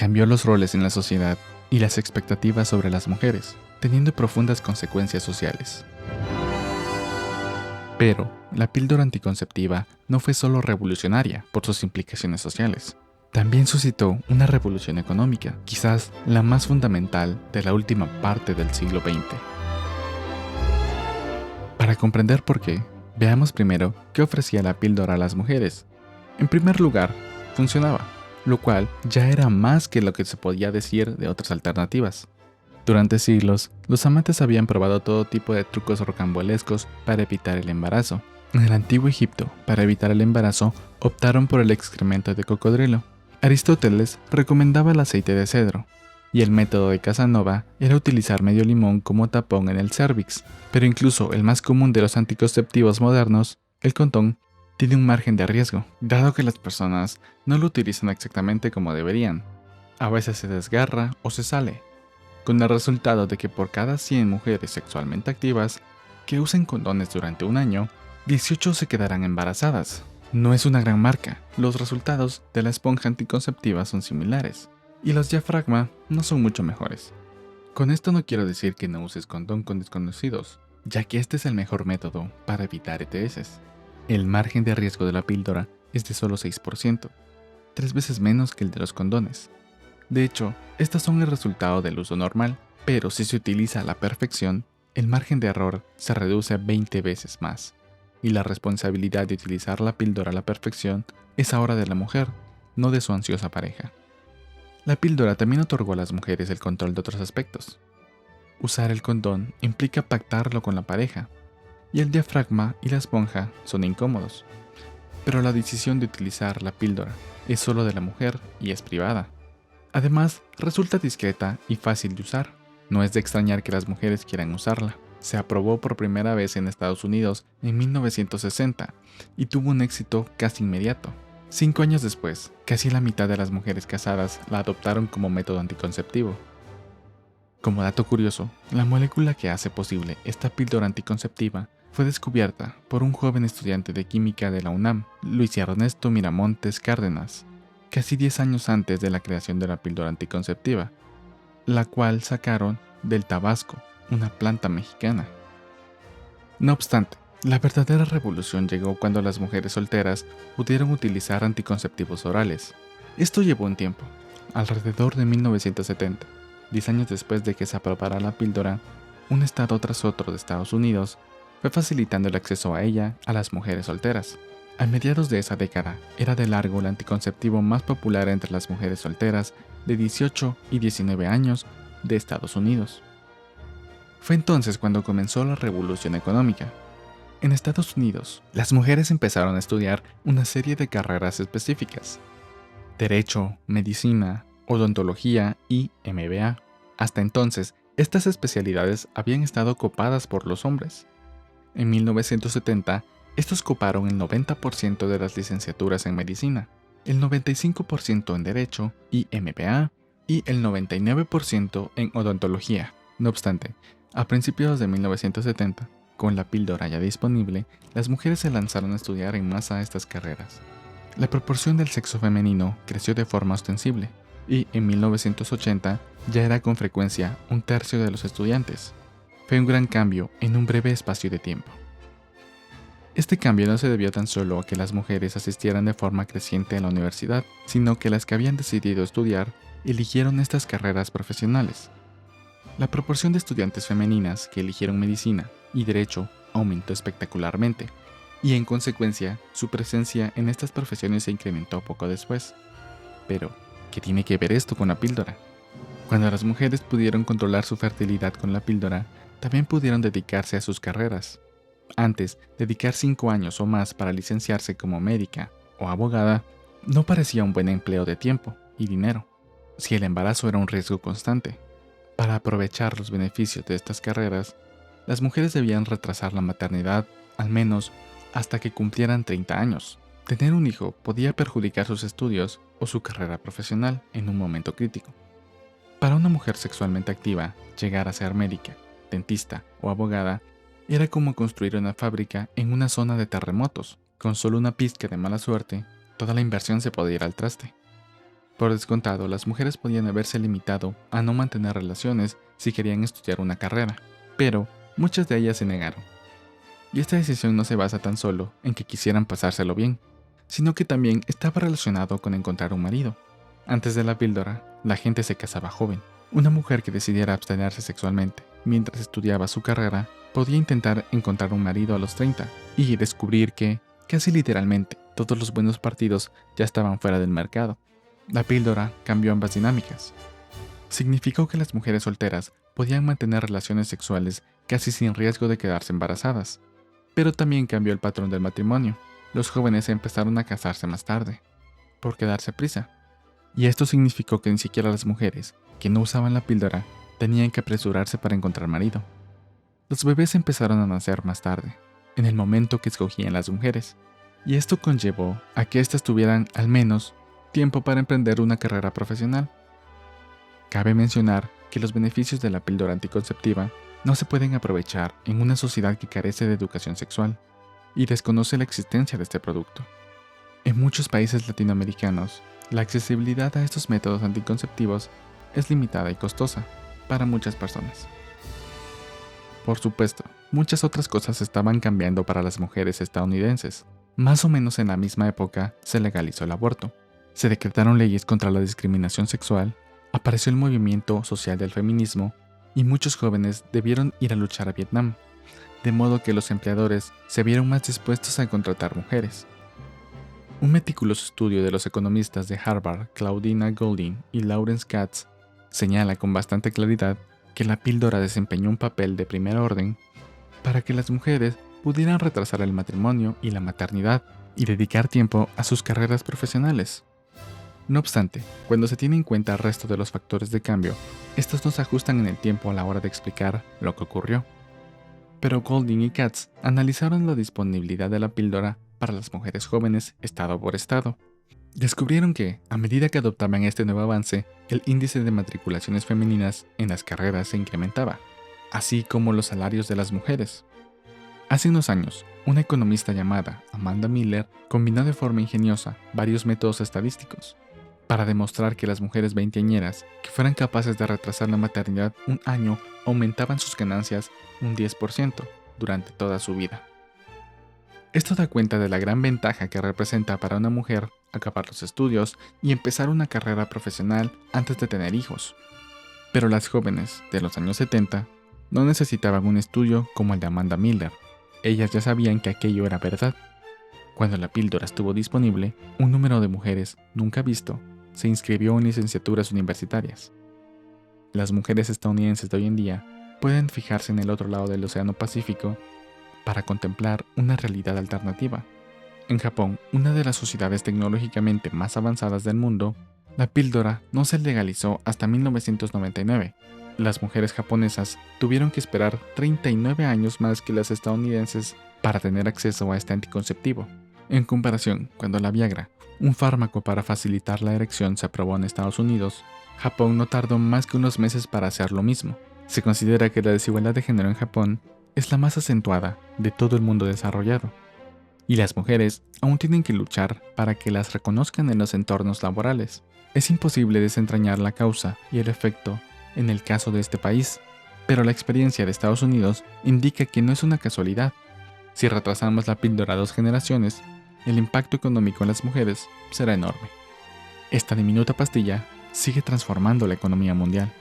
cambió los roles en la sociedad y las expectativas sobre las mujeres, teniendo profundas consecuencias sociales. Pero la píldora anticonceptiva no fue solo revolucionaria por sus implicaciones sociales. También suscitó una revolución económica, quizás la más fundamental de la última parte del siglo XX. Para comprender por qué, veamos primero qué ofrecía la píldora a las mujeres. En primer lugar, funcionaba, lo cual ya era más que lo que se podía decir de otras alternativas. Durante siglos, los amantes habían probado todo tipo de trucos rocambolescos para evitar el embarazo. En el antiguo Egipto, para evitar el embarazo, optaron por el excremento de cocodrilo. Aristóteles recomendaba el aceite de cedro, y el método de Casanova era utilizar medio limón como tapón en el cérvix. Pero incluso el más común de los anticonceptivos modernos, el condón, tiene un margen de riesgo, dado que las personas no lo utilizan exactamente como deberían. A veces se desgarra o se sale, con el resultado de que por cada 100 mujeres sexualmente activas que usen condones durante un año, 18 se quedarán embarazadas. No es una gran marca, los resultados de la esponja anticonceptiva son similares, y los diafragma no son mucho mejores. Con esto no quiero decir que no uses condón con desconocidos, ya que este es el mejor método para evitar ETS. El margen de riesgo de la píldora es de solo 6%, 3 veces menos que el de los condones. De hecho, estos son el resultado del uso normal, pero si se utiliza a la perfección, el margen de error se reduce 20 veces más, y la responsabilidad de utilizar la píldora a la perfección es ahora de la mujer, no de su ansiosa pareja. La píldora también otorgó a las mujeres el control de otros aspectos. Usar el condón implica pactarlo con la pareja, y el diafragma y la esponja son incómodos. Pero la decisión de utilizar la píldora es solo de la mujer y es privada. Además, resulta discreta y fácil de usar. No es de extrañar que las mujeres quieran usarla. Se aprobó por primera vez en Estados Unidos en 1960 y tuvo un éxito casi inmediato. 5 años después, casi la mitad de las mujeres casadas la adoptaron como método anticonceptivo. Como dato curioso, la molécula que hace posible esta píldora anticonceptiva fue descubierta por un joven estudiante de química de la UNAM, Luis Ernesto Miramontes Cárdenas, casi 10 años antes de la creación de la píldora anticonceptiva, la cual sacaron del tabasco, una planta mexicana. No obstante, la verdadera revolución llegó cuando las mujeres solteras pudieron utilizar anticonceptivos orales. Esto llevó un tiempo, alrededor de 1970, 10 años después de que se aprobara la píldora, un estado tras otro de Estados Unidos fue facilitando el acceso a ella a las mujeres solteras. A mediados de esa década, era de largo el anticonceptivo más popular entre las mujeres solteras de 18 y 19 años de Estados Unidos. Fue entonces cuando comenzó la revolución económica. En Estados Unidos, las mujeres empezaron a estudiar una serie de carreras específicas: Derecho, Medicina, Odontología y MBA. Hasta entonces, estas especialidades habían estado copadas por los hombres. En 1970, estos coparon el 90% de las licenciaturas en Medicina, el 95% en Derecho y MBA, y el 99% en Odontología. No obstante, a principios de 1970, con la píldora ya disponible, las mujeres se lanzaron a estudiar en masa estas carreras. La proporción del sexo femenino creció de forma ostensible, y en 1980 ya era con frecuencia un tercio de los estudiantes. Fue un gran cambio en un breve espacio de tiempo. Este cambio no se debió tan solo a que las mujeres asistieran de forma creciente a la universidad, sino que las que habían decidido estudiar eligieron estas carreras profesionales. La proporción de estudiantes femeninas que eligieron medicina y derecho aumentó espectacularmente, y en consecuencia su presencia en estas profesiones se incrementó poco después. Pero, ¿qué tiene que ver esto con la píldora? Cuando las mujeres pudieron controlar su fertilidad con la píldora, también pudieron dedicarse a sus carreras. Antes, dedicar 5 años o más para licenciarse como médica o abogada no parecía un buen empleo de tiempo y dinero, si el embarazo era un riesgo constante. Para aprovechar los beneficios de estas carreras, las mujeres debían retrasar la maternidad al menos hasta que cumplieran 30 años. Tener un hijo podía perjudicar sus estudios o su carrera profesional en un momento crítico. Para una mujer sexualmente activa, llegar a ser médica, dentista o abogada era como construir una fábrica en una zona de terremotos. Con solo una pizca de mala suerte, toda la inversión se podía ir al traste. Por descontado, las mujeres podían haberse limitado a no mantener relaciones si querían estudiar una carrera, pero muchas de ellas se negaron. Y esta decisión no se basa tan solo en que quisieran pasárselo bien, sino que también estaba relacionado con encontrar un marido. Antes de la píldora, la gente se casaba joven. Una mujer que decidiera abstenerse sexualmente mientras estudiaba su carrera podía intentar encontrar un marido a los 30 y descubrir que, casi literalmente, todos los buenos partidos ya estaban fuera del mercado. La píldora cambió ambas dinámicas. Significó que las mujeres solteras podían mantener relaciones sexuales casi sin riesgo de quedarse embarazadas, pero también cambió el patrón del matrimonio. Los jóvenes empezaron a casarse más tarde, por quedarse prisa. Y esto significó que ni siquiera las mujeres, que no usaban la píldora, tenían que apresurarse para encontrar marido. Los bebés empezaron a nacer más tarde, en el momento que escogían las mujeres, y esto conllevó a que éstas tuvieran, al menos, tiempo para emprender una carrera profesional. Cabe mencionar que los beneficios de la píldora anticonceptiva no se pueden aprovechar en una sociedad que carece de educación sexual y desconoce la existencia de este producto. En muchos países latinoamericanos, la accesibilidad a estos métodos anticonceptivos es limitada y costosa para muchas personas. Por supuesto, muchas otras cosas estaban cambiando para las mujeres estadounidenses. Más o menos en la misma época se legalizó el aborto, se decretaron leyes contra la discriminación sexual, apareció el movimiento social del feminismo y muchos jóvenes debieron ir a luchar a Vietnam, de modo que los empleadores se vieron más dispuestos a contratar mujeres. Un meticuloso estudio de los economistas de Harvard, Claudina Goldin y Lawrence Katz, señala con bastante claridad que la píldora desempeñó un papel de primer orden para que las mujeres pudieran retrasar el matrimonio y la maternidad y dedicar tiempo a sus carreras profesionales. No obstante, cuando se tiene en cuenta el resto de los factores de cambio, estos no se ajustan en el tiempo a la hora de explicar lo que ocurrió. Pero Goldin y Katz analizaron la disponibilidad de la píldora para las mujeres jóvenes estado por estado. Descubrieron que, a medida que adoptaban este nuevo avance, el índice de matriculaciones femeninas en las carreras se incrementaba, así como los salarios de las mujeres. Hace unos años, una economista llamada Amanda Miller combinó de forma ingeniosa varios métodos estadísticos para demostrar que las mujeres veinteañeras que fueran capaces de retrasar la maternidad un año aumentaban sus ganancias un 10% durante toda su vida. Esto da cuenta de la gran ventaja que representa para una mujer acabar los estudios y empezar una carrera profesional antes de tener hijos. Pero las jóvenes de los años 70 no necesitaban un estudio como el de Amanda Miller. Ellas ya sabían que aquello era verdad. Cuando la píldora estuvo disponible, un número de mujeres nunca visto se inscribió en licenciaturas universitarias. Las mujeres estadounidenses de hoy en día pueden fijarse en el otro lado del Océano Pacífico para contemplar una realidad alternativa. En Japón, una de las sociedades tecnológicamente más avanzadas del mundo, la píldora no se legalizó hasta 1999. Las mujeres japonesas tuvieron que esperar 39 años más que las estadounidenses para tener acceso a este anticonceptivo. En comparación, cuando la Viagra, un fármaco para facilitar la erección, se aprobó en Estados Unidos, Japón no tardó más que unos meses para hacer lo mismo. Se considera que la desigualdad de género en Japón es la más acentuada de todo el mundo desarrollado, y las mujeres aún tienen que luchar para que las reconozcan en los entornos laborales. Es imposible desentrañar la causa y el efecto en el caso de este país, pero la experiencia de Estados Unidos indica que no es una casualidad. Si retrasamos la píldora 2 generaciones, el impacto económico en las mujeres será enorme. Esta diminuta pastilla sigue transformando la economía mundial.